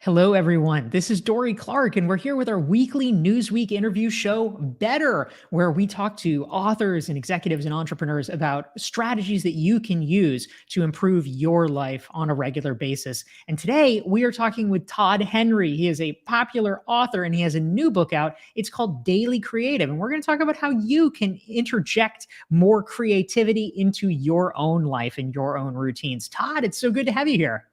Hello, everyone. This is Dorie Clark, and we're here with our weekly Newsweek interview show, Better, where we talk to authors and executives and entrepreneurs about strategies that you can use to improve your life on a regular basis. And today we are talking with Todd Henry. He is a popular author and he has a new book out. It's called Daily Creative. And we're going to talk about how you can interject more creativity into your own life and your own routines. Todd, it's so good to have you here.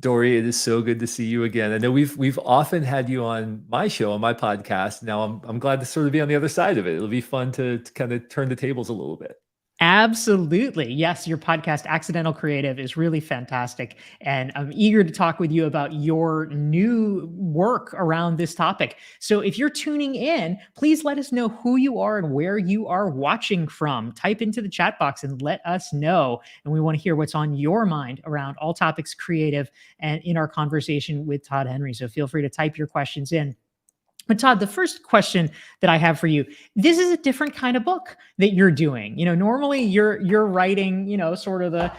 Dorie, it is so good to see you again. I know we've often had you on my show, on my podcast. Now I'm glad to sort of be on the other side of it. It'll be fun to kind of turn the tables a little bit. Absolutely. Yes, your podcast, Accidental Creative, is really fantastic. And I'm eager to talk with you about your new work around this topic. So if you're tuning in, please let us know who you are and where you are watching from. Type into the chat box and let us know. And we want to hear what's on your mind around all topics creative and in our conversation with Todd Henry. So feel free to type your questions in. But Todd, the first question that I have for you, this is a different kind of book that you're doing. Normally you're writing, sort of the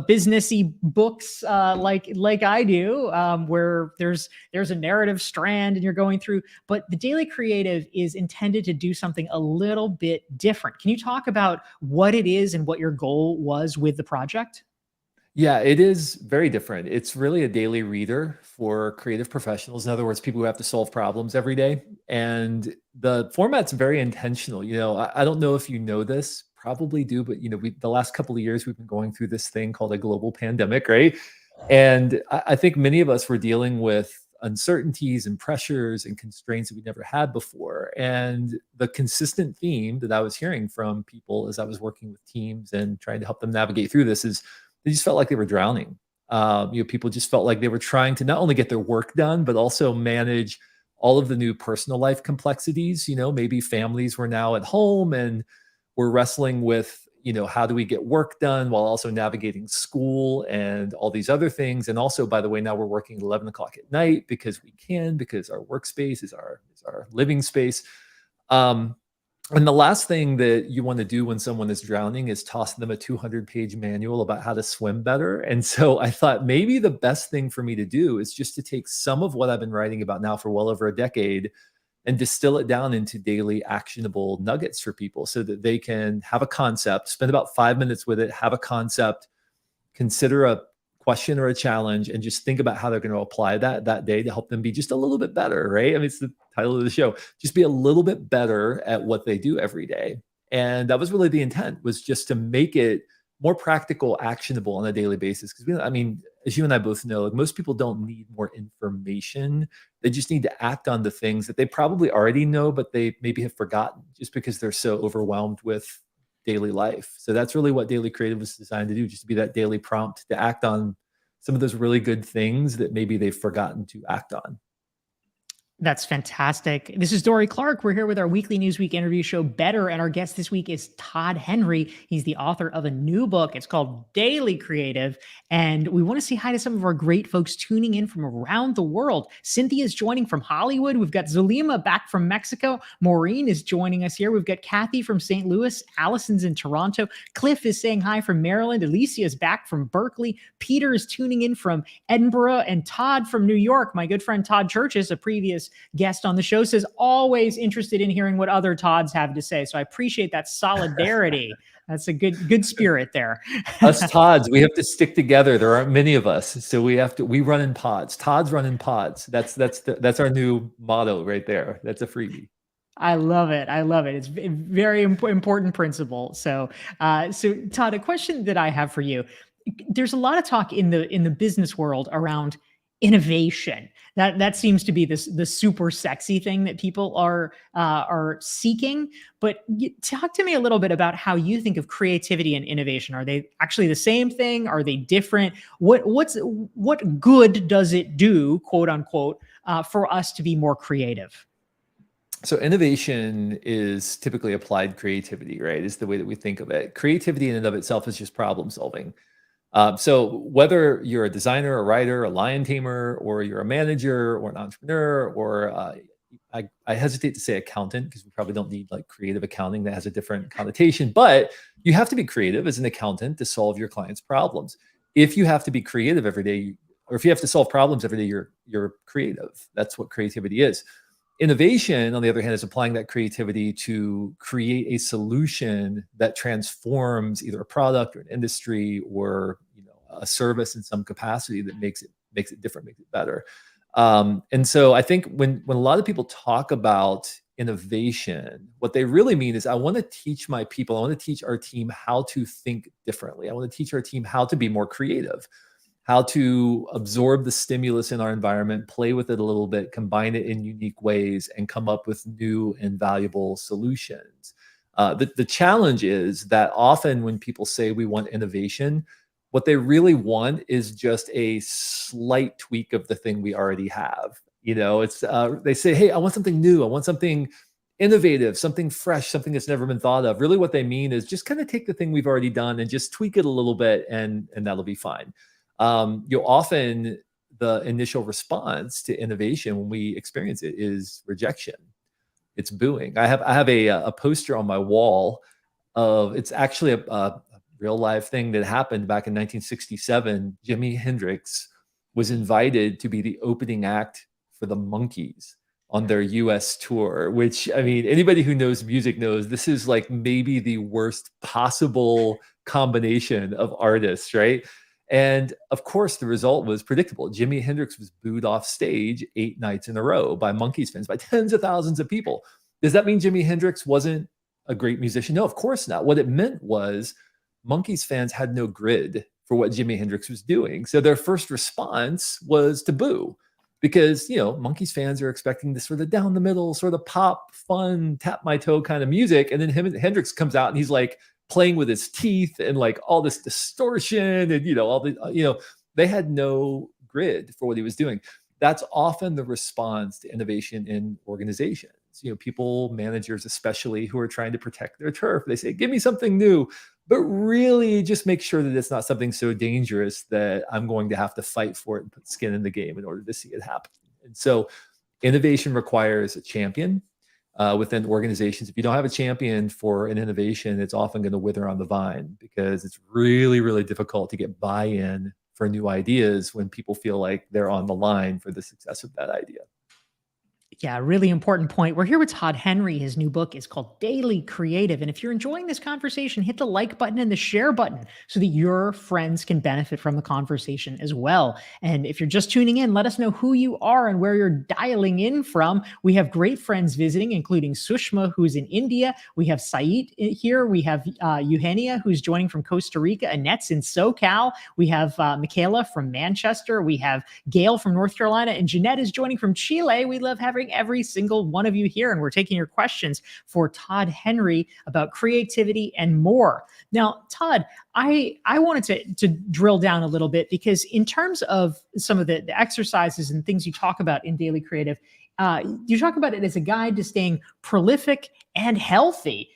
businessy books like I do, where there's a narrative strand and you're going through. But the Daily Creative is intended to do something a little bit different. Can you talk about what it is and what your goal was with the project? Yeah, it is very different. It's really a daily reader for creative professionals. In other words, people who have to solve problems every day. And the format's very intentional. I don't know if you know this, probably do, but the last couple of years we've been going through this thing called a global pandemic, right? And I think many of us were dealing with uncertainties and pressures and constraints that we never had before. And the consistent theme that I was hearing from people as I was working with teams and trying to help them navigate through this is they just felt like they were drowning. People just felt like they were trying to not only get their work done, but also manage all of the new personal life complexities. Maybe families were now at home and we're wrestling with, how do we get work done while also navigating school and all these other things. And also, by the way, now we're working at 11 o'clock at night because we can, because our workspace is our living space. And the last thing that you want to do when someone is drowning is toss them a 200-page manual about how to swim better. And so I thought maybe the best thing for me to do is just to take some of what I've been writing about now for well over a decade and distill it down into daily actionable nuggets for people so that they can have a concept, spend about 5 minutes with it, have a concept, consider a question or a challenge, and just think about how they're going to apply that day to help them be just a little bit better, right? I mean, it's the title of the show, just be a little bit better at what they do every day. And that was really the intent, was just to make it more practical, actionable on a daily basis. Because as you and I both know, like, most people don't need more information. They just need to act on the things that they probably already know, but they maybe have forgotten just because they're so overwhelmed with daily life. So that's really what Daily Creative was designed to do, just to be that daily prompt to act on some of those really good things that maybe they've forgotten to act on. That's fantastic. This is Dorie Clark. We're here with our weekly Newsweek interview show, Better. And our guest this week is Todd Henry. He's the author of a new book. It's called Daily Creative. And we want to say hi to some of our great folks tuning in from around the world. Cynthia's joining from Hollywood. We've got Zulima back from Mexico. Maureen is joining us here. We've got Kathy from St. Louis. Allison's in Toronto. Cliff is saying hi from Maryland. Alicia's back from Berkeley. Peter is tuning in from Edinburgh. And Todd from New York, my good friend Todd Churches, a previous guest on the show, says always interested in hearing what other Todds have to say. So I appreciate that solidarity. That's a good spirit there. Us Todds, we have to stick together. There aren't many of us, so we run in pods. Todds run in pods. That's our new motto right there. That's a freebie. I love it. I love it. It's a very important principle. So Todd, a question that I have for you: there's a lot of talk in the business world around innovation. That seems to be the super sexy thing that people are seeking. But talk to me a little bit about how you think of creativity and innovation. Are they actually the same thing? Are they different? What good does it do, quote unquote, for us to be more creative? So innovation is typically applied creativity, right? Is the way that we think of it. Creativity in and of itself is just problem solving. So whether you're a designer, a writer, a lion tamer, or you're a manager or an entrepreneur, or I hesitate to say accountant because we probably don't need like creative accounting, that has a different connotation, but you have to be creative as an accountant to solve your clients' problems. If you have to be creative every day, or if you have to solve problems every day, you're creative. That's what creativity is. Innovation, on the other hand, is applying that creativity to create a solution that transforms either a product or an industry or a service in some capacity that makes it different, makes it better. And so I think when a lot of people talk about innovation, what they really mean is I want to teach my people, I want to teach our team how to think differently. I want to teach our team how to be more creative, how to absorb the stimulus in our environment, play with it a little bit, combine it in unique ways, and come up with new and valuable solutions. The challenge is that often when people say we want innovation, what they really want is just a slight tweak of the thing we already have. It's they say, hey, I want something new. I want something innovative, something fresh, something that's never been thought of. Really what they mean is just kind of take the thing we've already done and just tweak it a little bit, and that'll be fine. Often the initial response to innovation when we experience it is rejection. It's booing. I have a poster on my wall of, it's actually a real life thing that happened back in 1967. Jimi Hendrix was invited to be the opening act for the Monkees on their US tour, which, I mean, anybody who knows music knows this is like maybe the worst possible combination of artists, right? And of course, the result was predictable. Jimi Hendrix was booed off stage 8 nights in a row by Monkees fans, by tens of thousands of people. Does that mean Jimi Hendrix wasn't a great musician? No, of course not. What it meant was Monkees fans had no grid for what Jimi Hendrix was doing. So their first response was to boo, because, Monkees fans are expecting this sort of down the middle, sort of pop, fun, tap my toe kind of music. And then Hendrix comes out and he's like playing with his teeth and like all this distortion and, all the, they had no grid for what he was doing. That's often the response to innovation in organizations. People, managers especially, who are trying to protect their turf, they say, give me something new, but really just make sure that it's not something so dangerous that I'm going to have to fight for it and put skin in the game in order to see it happen. And so innovation requires a champion within organizations. If you don't have a champion for an innovation, it's often going to wither on the vine, because it's really, really difficult to get buy-in for new ideas when people feel like they're on the line for the success of that idea. Yeah, really important point. We're here with Todd Henry. His new book is called Daily Creative. And if you're enjoying this conversation, hit the like button and the share button so that your friends can benefit from the conversation as well. And if you're just tuning in, let us know who you are and where you're dialing in from. We have great friends visiting, including Sushma, who's in India. We have Saeed here. We have Eugenia, who's joining from Costa Rica. Annette's in SoCal. We have Michaela from Manchester. We have Gail from North Carolina. And Jeanette is joining from Chile. We love having every single one of you here, and we're taking your questions for Todd Henry about creativity and more. Now, Todd, I wanted to drill down a little bit, because in terms of some of the exercises and things you talk about in Daily Creative, you talk about it as a guide to staying prolific and healthy.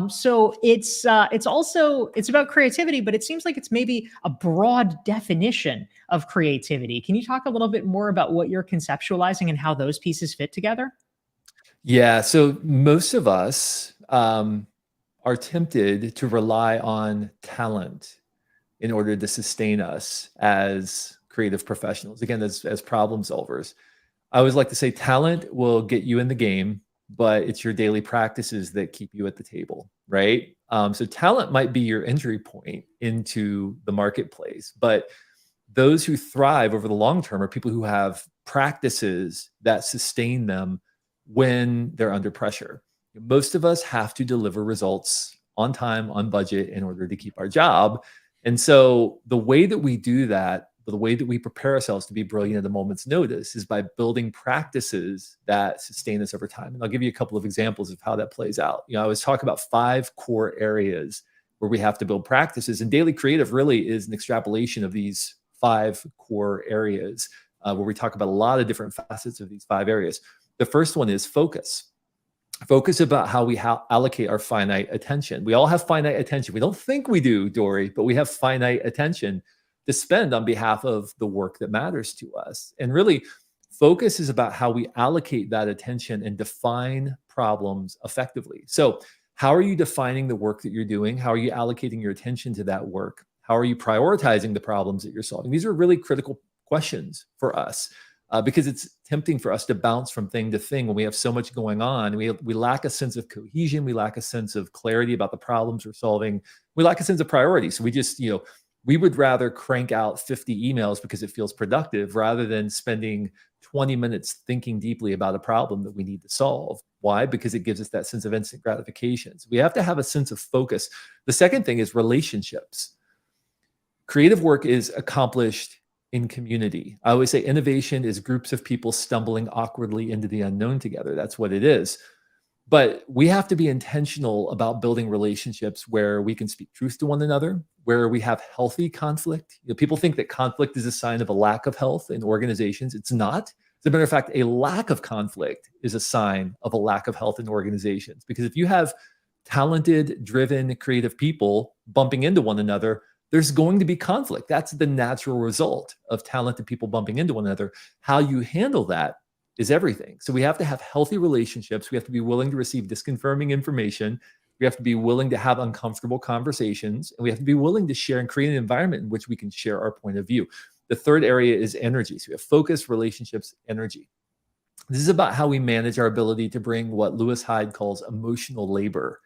So it's about creativity, but it seems like it's maybe a broad definition of creativity. Can you talk a little bit more about what you're conceptualizing and how those pieces fit together? Yeah. So most of us are tempted to rely on talent in order to sustain us as creative professionals. Again, as problem solvers. I always like to say talent will get you in the game, but it's your daily practices that keep you at the table, right? So talent might be your entry point into the marketplace, but those who thrive over the long term are people who have practices that sustain them when they're under pressure. Most of us have to deliver results on time, on budget, in order to keep our job. And so the way that we do that, the way that we prepare ourselves to be brilliant at a moment's notice, is by building practices that sustain us over time. And I'll give you a couple of examples of how that plays out. I was talking about 5 core areas where we have to build practices, and Daily Creative really is an extrapolation of these 5 core areas, where we talk about a lot of different facets of these 5 areas. The first one is focus. Focus about how we allocate our finite attention. We all have finite attention. We don't think we do, Dorie, but we have finite attention to spend on behalf of the work that matters to us. And really, focus is about how we allocate that attention and define problems effectively. So how are you defining the work that you're doing? How are you allocating your attention to that work? How are you prioritizing the problems that you're solving? These are really critical questions for us. Because it's tempting for us to bounce from thing to thing when we have so much going on. We lack a sense of cohesion. We lack a sense of clarity about the problems we're solving. We lack a sense of priority. So we just, we would rather crank out 50 emails because it feels productive rather than spending 20 minutes thinking deeply about a problem that we need to solve. Why? Because it gives us that sense of instant gratification. So we have to have a sense of focus. The second thing is relationships. Creative work is accomplished in community. I always say innovation is groups of people stumbling awkwardly into the unknown together. That's what it is. But we have to be intentional about building relationships where we can speak truth to one another, where we have healthy conflict. People think that conflict is a sign of a lack of health in organizations. It's not. As a matter of fact, a lack of conflict is a sign of a lack of health in organizations. Because if you have talented, driven, creative people bumping into one another, there's going to be conflict. That's the natural result of talented people bumping into one another. How you handle that is everything. So we have to have healthy relationships. We have to be willing to receive disconfirming information. We have to be willing to have uncomfortable conversations. And we have to be willing to share and create an environment in which we can share our point of view. The third area is energy. So we have focus, relationships, energy. This is about how we manage our ability to bring what Lewis Hyde calls emotional labor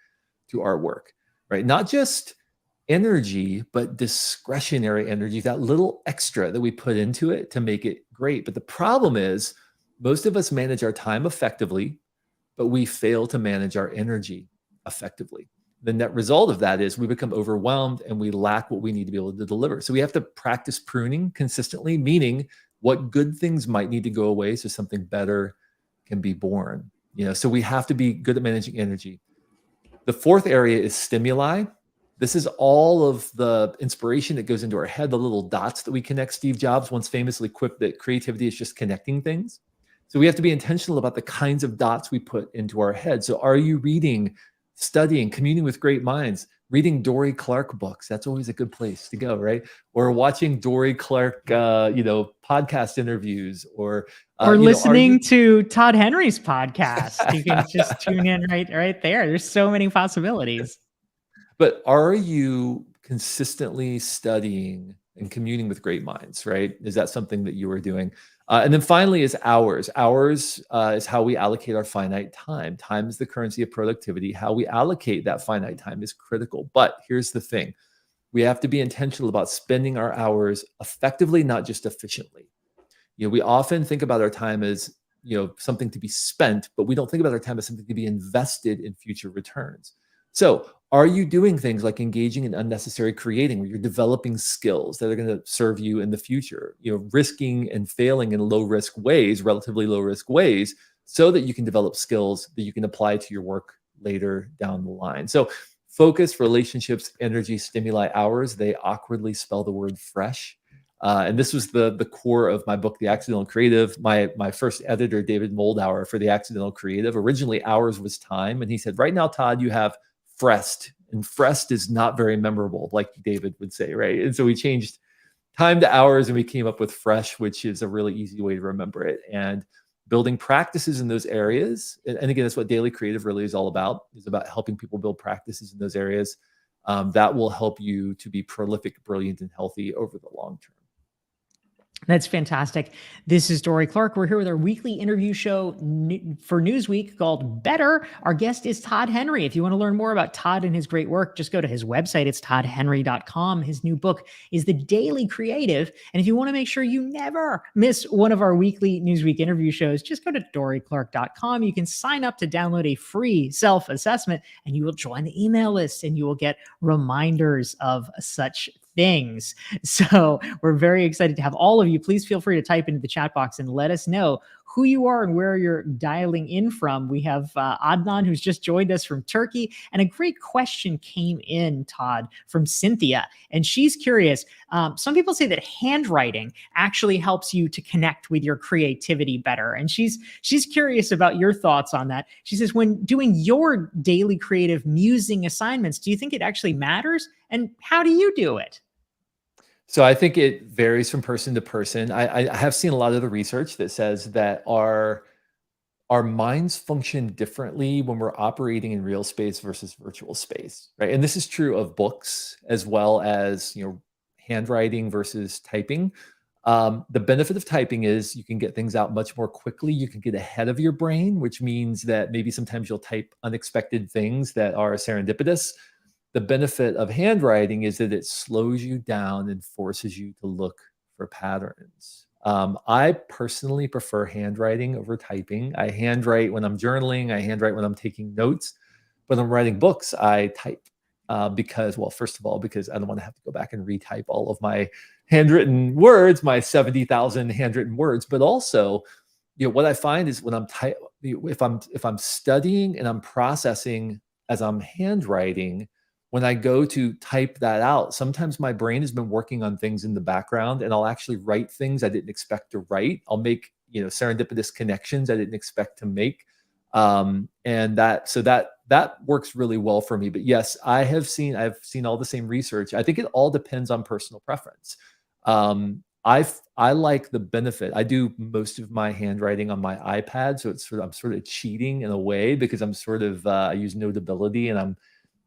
to our work, right? Not just energy, but discretionary energy, that little extra that we put into it to make it great. But the problem is most of us manage our time effectively, but we fail to manage our energy effectively. The net result of that is we become overwhelmed and we lack what we need to be able to deliver. So we have to practice pruning consistently, meaning what good things might need to go away so something better can be born. So we have to be good at managing energy. The fourth area is stimuli. This is all of the inspiration that goes into our head, the little dots that we connect. Steve Jobs once famously quipped that creativity is just connecting things. So we have to be intentional about the kinds of dots we put into our head. So are you reading, studying, communing with great minds, reading Dorie Clark books? That's always a good place to go, right? Or watching Dorie Clark, podcast interviews, or listening to Todd Henry's podcast. You can just tune in right there. There's so many possibilities. But are you consistently studying and communing with great minds, right? Is that something that you are doing? And then finally is hours. Hours is how we allocate our finite time. Time is the currency of productivity. How we allocate that finite time is critical. But here's the thing. We have to be intentional about spending our hours effectively, not just efficiently. We often think about our time as something to be spent, but we don't think about our time as something to be invested in future returns. So are you doing things like engaging in unnecessary creating, where you're developing skills that are going to serve you in the future, risking and failing in low risk ways, relatively low risk ways, so that you can develop skills that you can apply to your work later down the line. So focus, relationships, energy, stimuli, hours, they awkwardly spell the word fresh. And this was the core of my book, The Accidental Creative. My first editor, David Moldauer, for The Accidental Creative, originally hours was time. And he said, right now, Todd, you have frest, and frest is not very memorable, like David would say, right? And so we changed time to hours and we came up with fresh, which is a really easy way to remember it. And building practices in those areas. And again, that's what Daily Creative really is all about, is about helping people build practices in those areas that will help you to be prolific, brilliant, and healthy over the long term. That's fantastic. This is Dorie Clark. We're here with our weekly interview show for Newsweek called Better. Our guest is Todd Henry. If you want to learn more about Todd and his great work, just go to his website. It's toddhenry.com. His new book is The Daily Creative. And if you want to make sure you never miss one of our weekly Newsweek interview shows, just go to dorieclark.com. You can sign up to download a free self-assessment, and you will join the email list, and you will get reminders of such things. So we're very excited to have all of you. Please feel free to type into the chat box and let us know who you are and where you're dialing in from. We have Adnan, who's just joined us from Turkey. And a great question came in, Todd, from Cynthia. And she's curious. Some people say that handwriting actually helps you to connect with your creativity better. And she's curious about your thoughts on that. She says, when doing your daily creative musing assignments, do you think it actually matters? And how do you do it? So I think it varies from person to person. I have seen a lot of the research that says that our minds function differently when we're operating in real space versus virtual space, right? And this is true of books as well as handwriting versus typing. The benefit of typing is you can get things out much more quickly. You can get ahead of your brain, which means that maybe sometimes you'll type unexpected things that are serendipitous. The benefit of handwriting is that it slows you down and forces you to look for patterns. I personally prefer handwriting over typing. I handwrite when I'm journaling, I handwrite when I'm taking notes. When I'm writing books, I type because, well, first of all, because I don't want to have to go back and retype all of my handwritten words, my 70,000 handwritten words. But also, what I find is when if I'm studying and I'm processing as I'm handwriting, when I go to type that out, sometimes my brain has been working on things in the background and I'll actually write things I didn't expect to write. I'll make, serendipitous connections I didn't expect to make. And that works really well for me. But yes, I've seen all the same research. I think it all depends on personal preference. I like the benefit. I do most of my handwriting on my iPad, so I'm sort of cheating in a way because I'm sort of I use Notability and I'm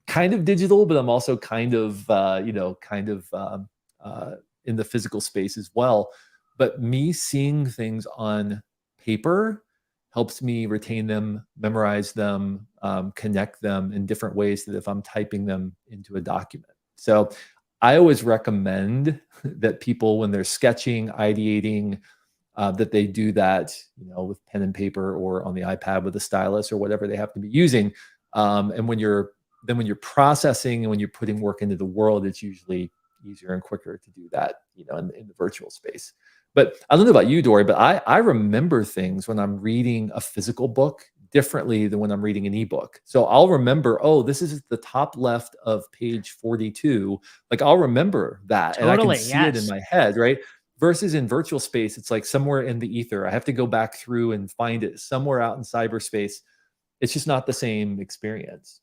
kind of digital, but I'm also kind of in the physical space as well. But me seeing things on paper helps me retain them, memorize them, connect them in different ways than if I'm typing them into a document. So I always recommend that people, when they're sketching, ideating, that they do that, with pen and paper or on the iPad with a stylus or whatever they have to be using. And when you're processing and when you're putting work into the world, it's usually easier and quicker to do that, in the virtual space. But I don't know about you, Dorie, but I remember things when I'm reading a physical book differently than when I'm reading an ebook. So I'll remember, oh, this is the top left of page 42. Like I'll remember that and I can Totally. see it in Yes. my head, right? Versus in virtual space, it's like somewhere in the ether. I have to go back through and find it somewhere out in cyberspace. It's just not the same experience.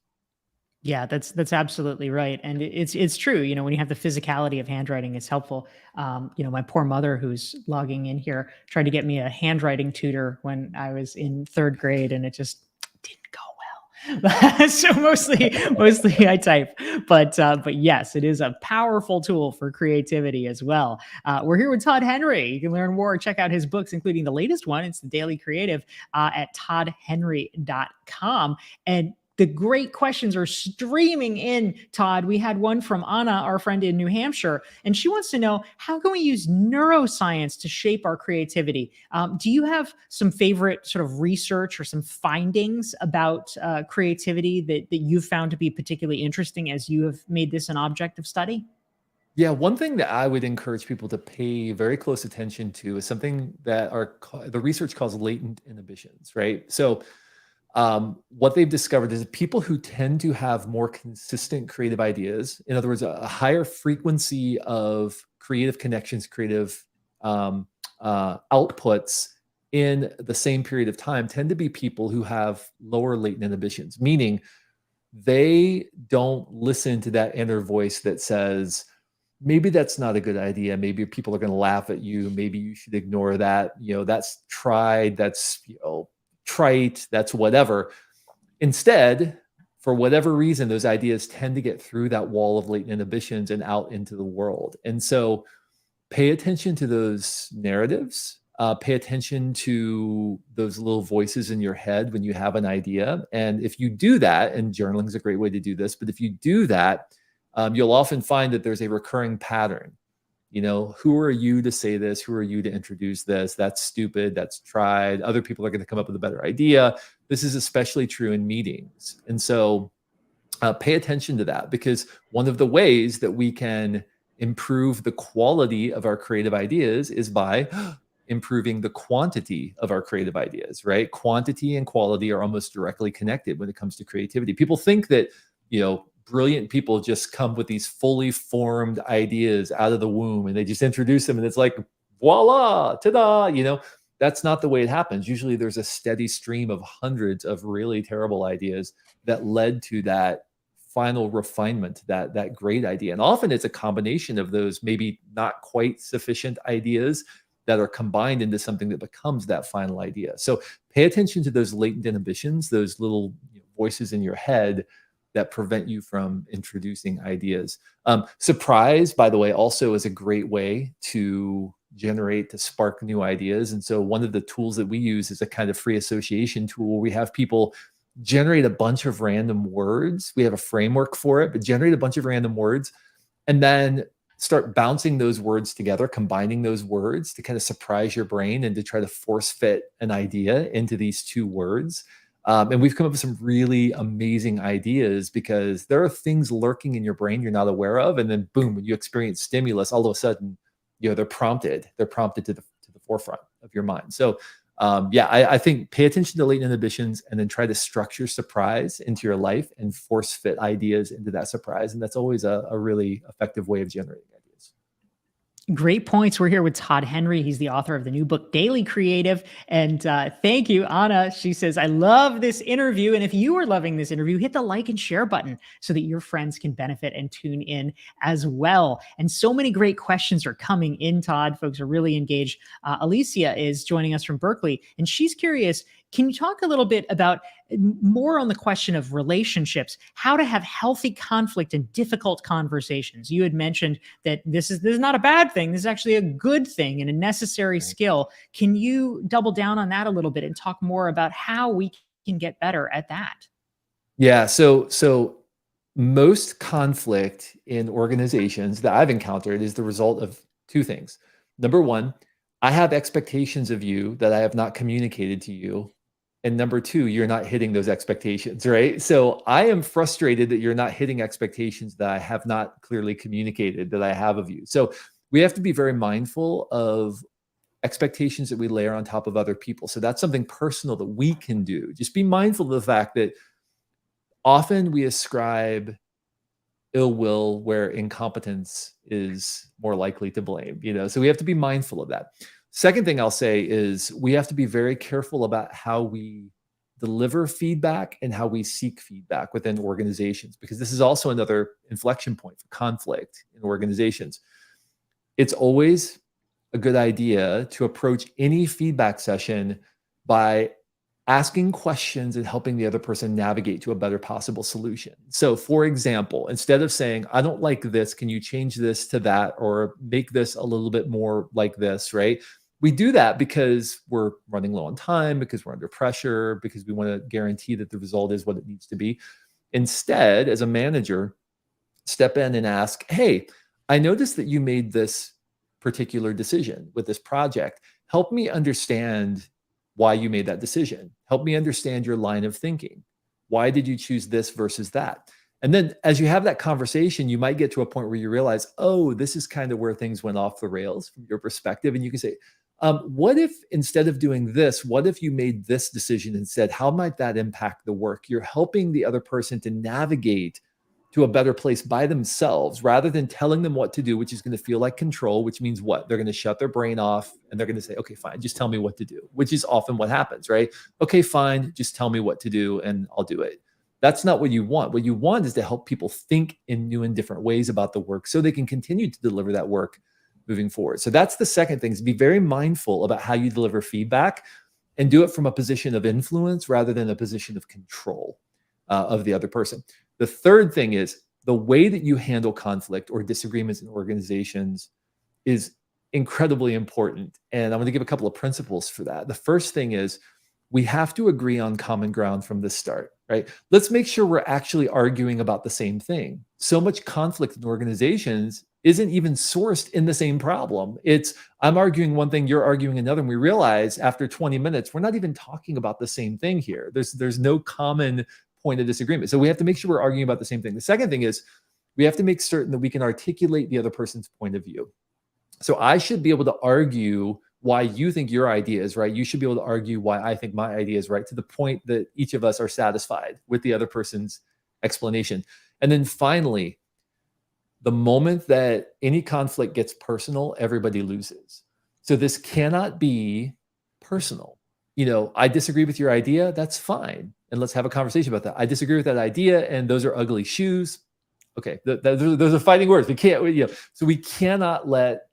Yeah, that's absolutely right, and it's true. When you have the physicality of handwriting, it's helpful. My poor mother, who's logging in here, tried to get me a handwriting tutor when I was in third grade, and it just didn't go well. So mostly I type, but yes, it is a powerful tool for creativity as well. We're here with Todd Henry. You can learn more. Check out his books, including the latest one. It's the Daily Creative at toddhenry.com. And the great questions are streaming in, Todd. We had one from Anna, our friend in New Hampshire, and she wants to know, how can we use neuroscience to shape our creativity? Do you have some favorite sort of research or some findings about creativity that you've found to be particularly interesting as you have made this an object of study? Yeah, one thing that I would encourage people to pay very close attention to is something that the research calls latent inhibitions, right? So what they've discovered is that people who tend to have more consistent creative ideas, in other words, a higher frequency of creative connections, creative outputs in the same period of time, tend to be people who have lower latent inhibitions, meaning they don't listen to that inner voice that says, maybe that's not a good idea. Maybe people are going to laugh at you. Maybe you should ignore that. That's tried. That's, trite. That's whatever. Instead, for whatever reason, those ideas tend to get through that wall of latent inhibitions and out into the world. And so pay attention to those narratives. Pay attention to those little voices in your head when you have an idea. And if you do that, and journaling is a great way to do this, but if you do that, you'll often find that there's a recurring pattern. Who are you to say this? Who are you to introduce this? That's stupid. That's tried. Other people are going to come up with a better idea. This is especially true in meetings. And so pay attention to that, because one of the ways that we can improve the quality of our creative ideas is by improving the quantity of our creative ideas, right? Quantity and quality are almost directly connected when it comes to creativity. People think that, brilliant people just come with these fully formed ideas out of the womb and they just introduce them and it's like, voila, ta-da, that's not the way it happens. Usually there's a steady stream of hundreds of really terrible ideas that led to that final refinement, that great idea. And often it's a combination of those maybe not quite sufficient ideas that are combined into something that becomes that final idea. So pay attention to those latent inhibitions, those little voices in your head that prevent you from introducing ideas. Surprise, by the way, also is a great way to generate, to spark new ideas. And so one of the tools that we use is a kind of free association tool where we have people generate a bunch of random words. We have a framework for it, but generate a bunch of random words and then start bouncing those words together, combining those words to kind of surprise your brain and to try to force fit an idea into these two words. And we've come up with some really amazing ideas because there are things lurking in your brain you're not aware of. And then boom, when you experience stimulus, all of a sudden, they're prompted to the forefront of your mind. So I think pay attention to latent inhibitions and then try to structure surprise into your life and force fit ideas into that surprise. And that's always a really effective way of generating ideas. Great points. We're here with Todd Henry. He's the author of the new book, Daily Creative. And thank you, Anna. She says, I love this interview. And if you are loving this interview, hit the like and share button so that your friends can benefit and tune in as well. And so many great questions are coming in, Todd. Folks are really engaged. Alicia is joining us from Berkeley, and she's curious, can you talk a little bit about more on the question of relationships, how to have healthy conflict and difficult conversations? You had mentioned that this is not a bad thing. This is actually a good thing and a necessary skill. Can you double down on that a little bit and talk more about how we can get better at that? Yeah. So most conflict in organizations that I've encountered is the result of two things. Number one, I have expectations of you that I have not communicated to you. And number two, you're not hitting those expectations, right? So I am frustrated that you're not hitting expectations that I have not clearly communicated that I have of you. So we have to be very mindful of expectations that we layer on top of other people. So that's something personal that we can do. Just be mindful of the fact that often we ascribe ill will where incompetence is more likely to blame, so we have to be mindful of that. Second thing I'll say is we have to be very careful about how we deliver feedback and how we seek feedback within organizations, because this is also another inflection point for conflict in organizations. It's always a good idea to approach any feedback session by asking questions and helping the other person navigate to a better possible solution. So for example, instead of saying, I don't like this, can you change this to that or make this a little bit more like this, right? We do that because we're running low on time, because we're under pressure, because we want to guarantee that the result is what it needs to be. Instead, as a manager, step in and ask, hey, I noticed that you made this particular decision with this project. Help me understand why you made that decision. Help me understand your line of thinking. Why did you choose this versus that? And then as you have that conversation, you might get to a point where you realize, oh, this is kind of where things went off the rails from your perspective. And you can say, what if instead of doing this, what if you made this decision instead? How might that impact the work? You're helping the other person to navigate to a better place by themselves rather than telling them what to do, which is going to feel like control, which means what? They're going to shut their brain off and they're going to say, okay, fine, just tell me what to do, which is often what happens, right? Okay, fine, just tell me what to do and I'll do it. That's not what you want. What you want is to help people think in new and different ways about the work so they can continue to deliver that work moving forward. So that's the second thing, is be very mindful about how you deliver feedback and do it from a position of influence rather than a position of control of the other person. The third thing is the way that you handle conflict or disagreements in organizations is incredibly important. And I'm going to give a couple of principles for that. The first thing is we have to agree on common ground from the start, right? Let's make sure we're actually arguing about the same thing. So much conflict in organizations isn't even sourced in the same problem. It's I'm arguing one thing, you're arguing another, and we realize after 20 minutes, we're not even talking about the same thing here. There's no common point of disagreement. So we have to make sure we're arguing about the same thing. The second thing is we have to make certain that we can articulate the other person's point of view. So I should be able to argue why you think your idea is right. You should be able to argue why I think my idea is right, to the point that each of us are satisfied with the other person's explanation. And then finally, the moment that any conflict gets personal, everybody loses. So this cannot be personal. I disagree with your idea. That's fine. And let's have a conversation about that. I disagree with that idea, and those are ugly shoes. Okay, those are fighting words. We can't, so we cannot let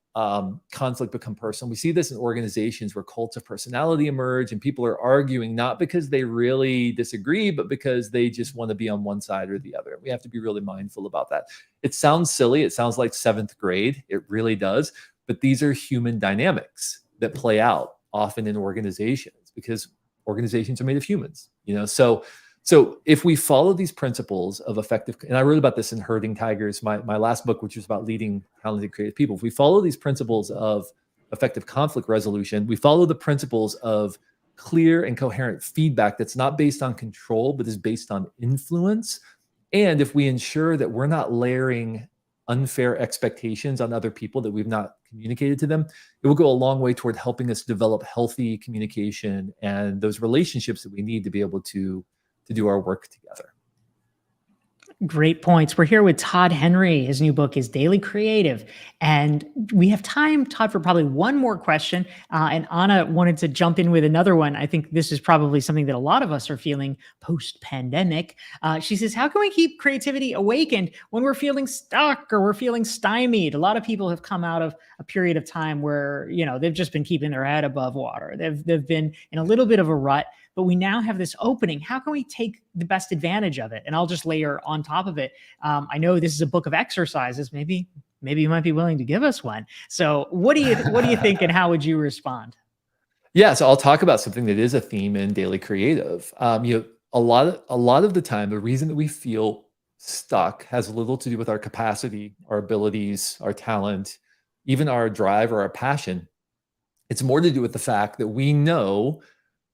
conflict become personal. We see this in organizations where cults of personality emerge and people are arguing not because they really disagree, but because they just want to be on one side or the other. We have to be really mindful about that. It sounds silly. It sounds like seventh grade. It really does. but these are human dynamics that play out often in organizations, because organizations are made of humans, so if we follow these principles of effective, and I wrote about this in Herding Tigers, my last book, which was about leading talented creative people. If we follow these principles of effective conflict resolution, we follow the principles of clear and coherent feedback that's not based on control, but is based on influence. And if we ensure that we're not layering unfair expectations on other people that we've not communicated to them, it will go a long way toward helping us develop healthy communication and those relationships that we need to be able to do our work together. Great points. We're here with Todd Henry. His new book is Daily Creative. And we have time, Todd, for probably one more question. And Anna wanted to jump in with another one. I think this is probably something that a lot of us are feeling post-pandemic. She says, how can we keep creativity awakened when we're feeling stuck or we're feeling stymied? A lot of people have come out of a period of time where, they've just been keeping their head above water. They've been in a little bit of a rut. But we now have this opening. How can we take the best advantage of it? And I'll just layer on top of it. I know this is a book of exercises. Maybe you might be willing to give us one. So what do you think, and how would you respond? Yeah, so I'll talk about something that is a theme in Daily Creative. A lot of the time, the reason that we feel stuck has little to do with our capacity, our abilities, our talent, even our drive or our passion. It's more to do with the fact that we know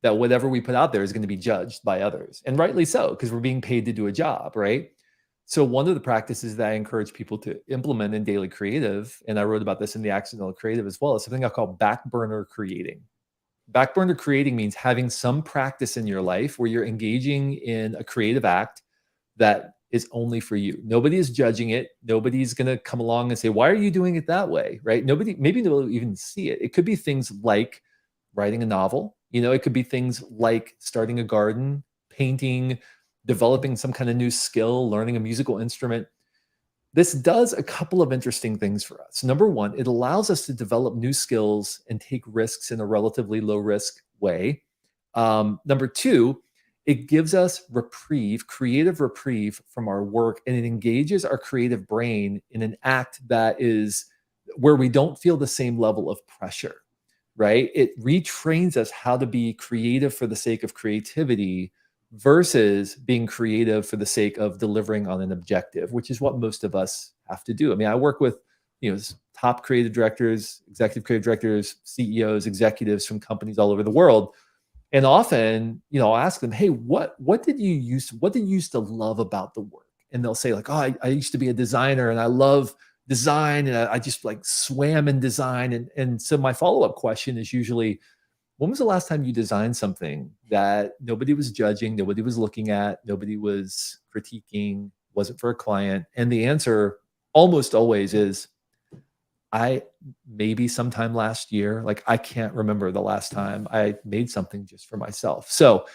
that whatever we put out there is going to be judged by others, and rightly so, because we're being paid to do a job, right? So one of the practices that I encourage people to implement in Daily Creative, and I wrote about this in the Accidental Creative as well, is something I call back burner creating. Back burner creating means having some practice in your life where you're engaging in a creative act that is only for you. Nobody is judging it. Nobody's going to come along and say, why are you doing it that way, right? Maybe nobody will even see it. It could be things like writing a novel. It could be things like starting a garden, painting, developing some kind of new skill, learning a musical instrument. This does a couple of interesting things for us. Number one, it allows us to develop new skills and take risks in a relatively low risk way. Number two, it gives us creative reprieve from our work, and it engages our creative brain in an act that is where we don't feel the same level of pressure. Right? It retrains us how to be creative for the sake of creativity versus being creative for the sake of delivering on an objective, which is what most of us have to do. I mean, I work with, top creative directors, executive creative directors, CEOs, executives from companies all over the world. And often, I'll ask them, hey, what did you used to love about the work? And they'll say like, oh, I used to be a designer and I love design, and I just like swam in design. And so my follow-up question is usually, when was the last time you designed something that nobody was judging, nobody was looking at, nobody was critiquing, wasn't for a client? And the answer almost always is, maybe sometime last year. Like, I can't remember the last time I made something just for myself. So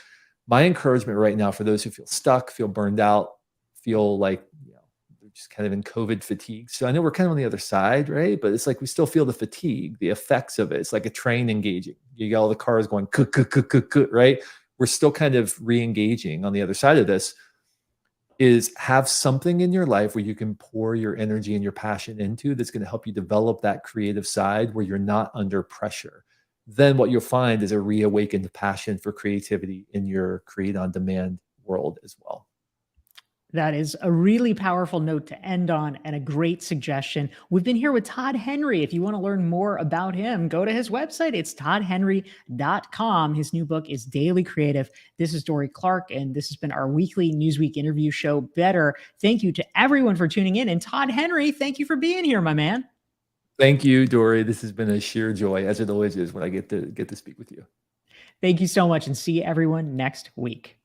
my encouragement right now for those who feel stuck, feel burned out, feel like just kind of in COVID fatigue. So I know we're kind of on the other side, right? But it's like we still feel the fatigue, the effects of it. It's like a train engaging. You got all the cars going, right? We're still kind of re-engaging on the other side of this. Is have something in your life where you can pour your energy and your passion into that's going to help you develop that creative side where you're not under pressure. Then what you'll find is a reawakened passion for creativity in your create on demand world as well. That is a really powerful note to end on, and a great suggestion. We've been here with Todd Henry. If you want to learn more about him, go to his website. It's toddhenry.com. His new book is Daily Creative. This is Dorie Clark, and this has been our weekly Newsweek interview show, Better. Thank you to everyone for tuning in. And Todd Henry, thank you for being here, my man. Thank you, Dorie. This has been a sheer joy, as it always is when I get to speak with you. Thank you so much, and see everyone next week.